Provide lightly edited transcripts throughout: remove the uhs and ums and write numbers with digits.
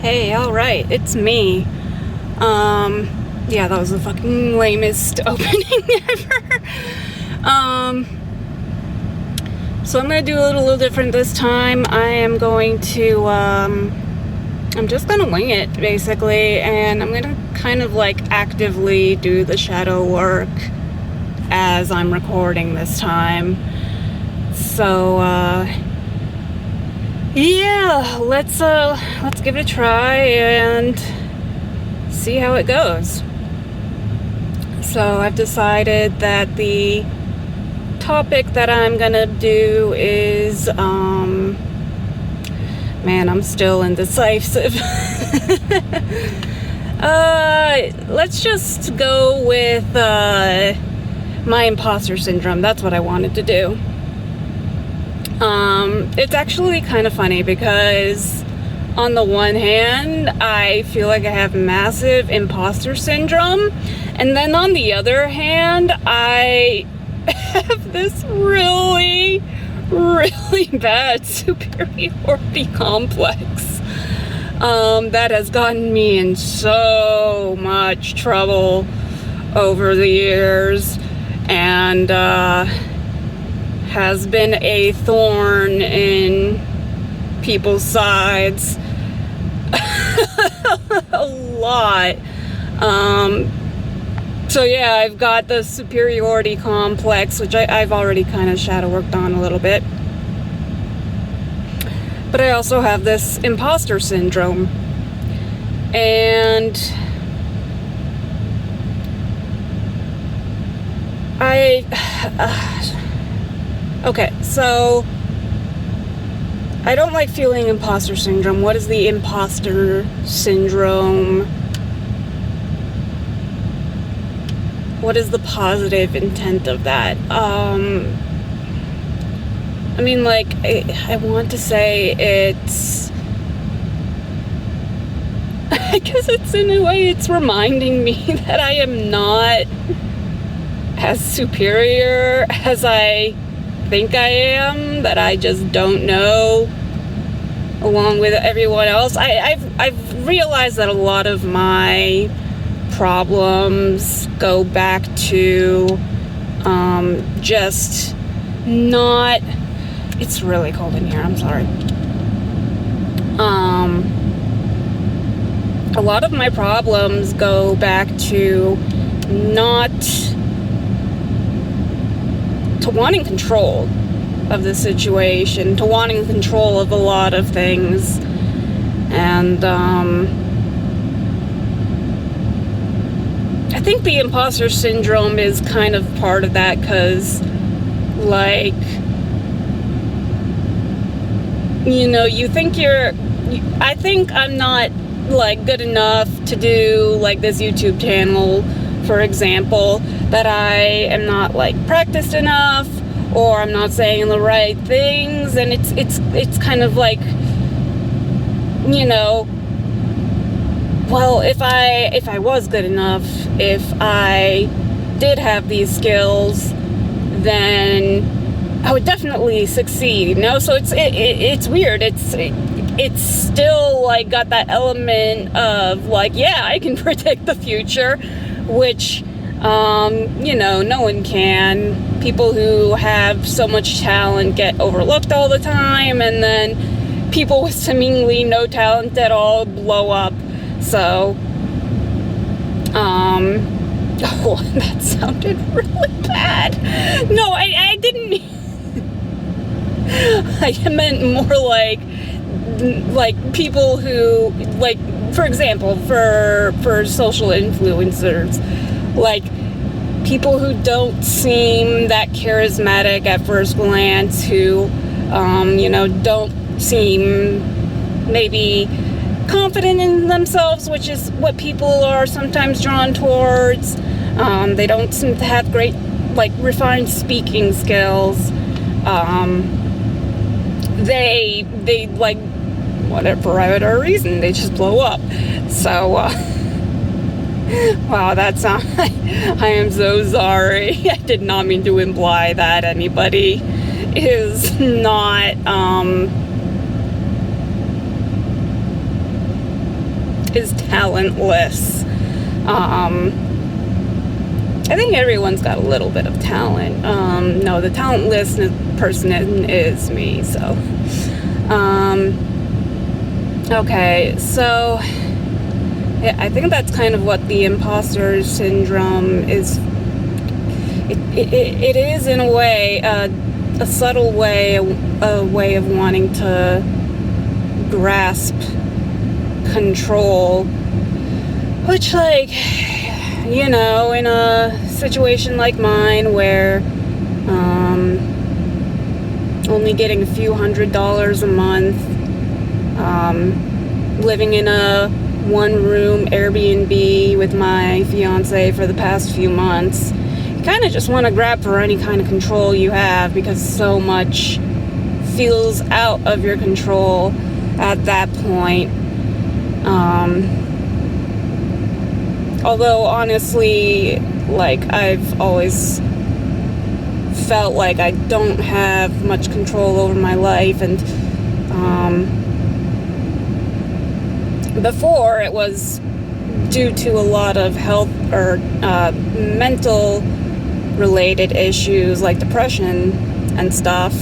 Hey, alright, it's me. Yeah, that was the fucking lamest opening ever. So I'm gonna do a little different this time. I am going to, I'm just gonna wing it, basically, and I'm gonna kind of like actively do the shadow work as I'm recording this time. So, yeah, let's give it a try and see how it goes. So I've decided that the topic that I'm gonna do is, man, I'm still indecisive. Let's just go with, my imposter syndrome. That's what I wanted to do. It's actually kind of funny because on the one hand, I feel like I have massive imposter syndrome, and then on the other hand, I have this really bad superiority complex that has gotten me in so much trouble over the years, and has been a thorn in people's sides a lot. So yeah, I've got the superiority complex, which I've already kind of shadow worked on a little bit. But I also have this imposter syndrome. And okay, so I don't like feeling imposter syndrome. What is the imposter syndrome? What is the positive intent of that? I mean, like, I want to say it's, I guess it's in a way, it's reminding me that I am not as superior as I think I am, that I just don't know along with everyone else. I've realized that a lot of my problems go back to just not, it's really cold in here, I'm sorry. A lot of my problems go back to not to wanting control of the situation, to wanting control of a lot of things. And I think the imposter syndrome is kind of part of that, because, like, you know, I think I'm not, like, good enough to do, like, this YouTube channel, for example, that I am not, like, practiced enough, or I'm not saying the right things, and it's kind of like, you know, well, if I was good enough, if I did have these skills, then I would definitely succeed, you know? So it's weird. It's still, like, got that element of, like, yeah, I can predict the future, which, you know, no one can. People who have so much talent get overlooked all the time, and then people with seemingly no talent at all blow up. So, oh, that sounded really bad. No, I didn't. I meant more like people who, like, for example, for social influencers, like, people who don't seem that charismatic at first glance, who, you know, don't seem maybe confident in themselves, which is what people are sometimes drawn towards. They don't seem to have great, like, refined speaking skills. They like, whatever reason, they just blow up. So, wow, that sounds, I am so sorry. I did not mean to imply that anybody is not, is talentless. I think everyone's got a little bit of talent. No, the talentless person is me, so. Okay, so yeah, I think that's kind of what the imposter syndrome is. It is, in a way, a subtle way, a way of wanting to grasp control, which, like, you know, in a situation like mine where only getting a few $100s a month, living in a one-room Airbnb with my fiance for the past few months, you kind of just want to grab for any kind of control you have, because so much feels out of your control at that point. Although honestly, like, I've always felt like I don't have much control over my life, and before it was due to a lot of health or mental related issues like depression and stuff,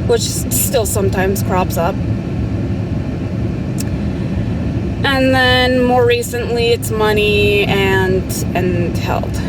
which still sometimes crops up. And then more recently, it's money and health.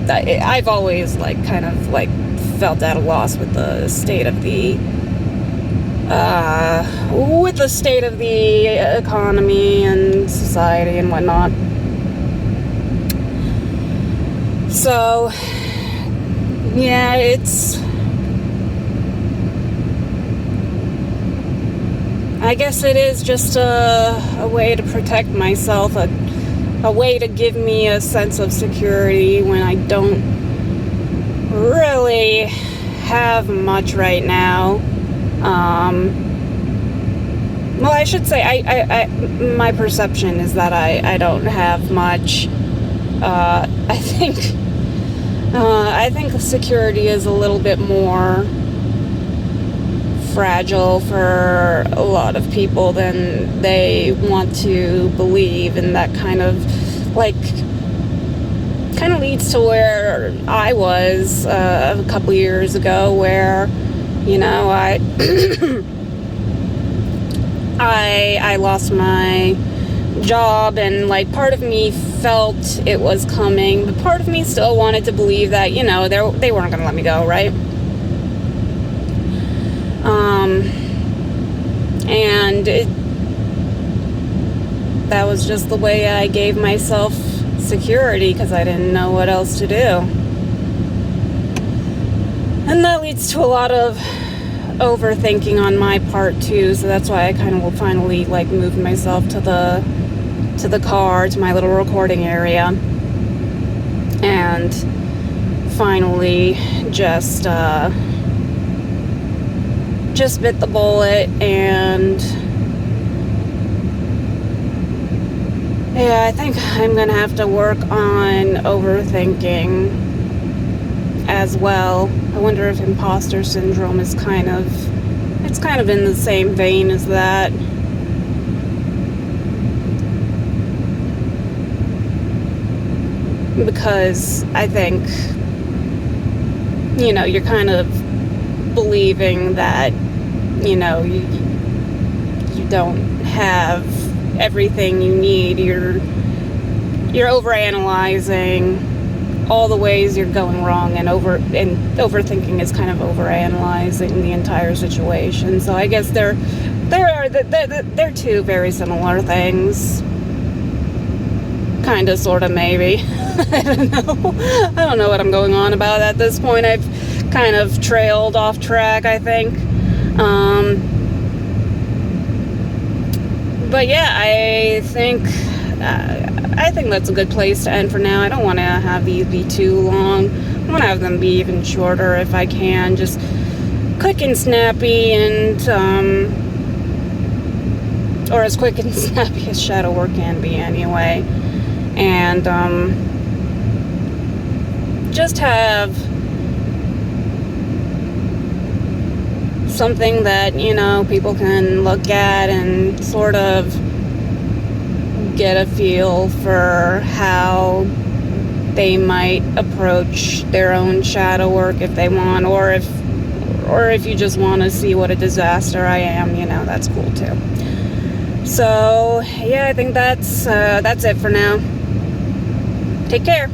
I've always kind of felt at a loss with the state of the economy and society and whatnot. So yeah, I guess it is just a way to protect myself, a way to give me a sense of security when I don't really have much right now. Well, I should say, I my perception is that I don't have much. I think security is a little bit more fragile for a lot of people than they want to believe, and that kind of leads to where I was a couple years ago, where, you know, I lost my job, and part of me felt it was coming, but part of me still wanted to believe that, you know, they weren't gonna let me go, right? And that was just the way I gave myself security, because I didn't know what else to do. And that leads to a lot of overthinking on my part too, so that's why I kind of will finally move myself to the car, to my little recording area, and finally just bit the bullet. And yeah, I think I'm gonna have to work on overthinking as well. I wonder if imposter syndrome is kind of in the same vein as that. Because I think, you know, you're kind of believing that, you know, you don't have everything you need. You're overanalyzing all the ways you're going wrong, and overthinking is kind of overanalyzing the entire situation. So I guess they're two very similar things. Kind of, sort of, maybe. I don't know what I'm going on about at this point. I've kind of trailed off track, I think. But yeah, I think that's a good place to end for now. I don't want to have these be too long. I want to have them be even shorter if I can. Just quick and snappy, and or as quick and snappy as shadow work can be anyway. And just have something that, you know, people can look at and sort of get a feel for how they might approach their own shadow work if they want, or if you just want to see what a disaster I am, you know, that's cool too. So yeah, I think that's it for now. Take care.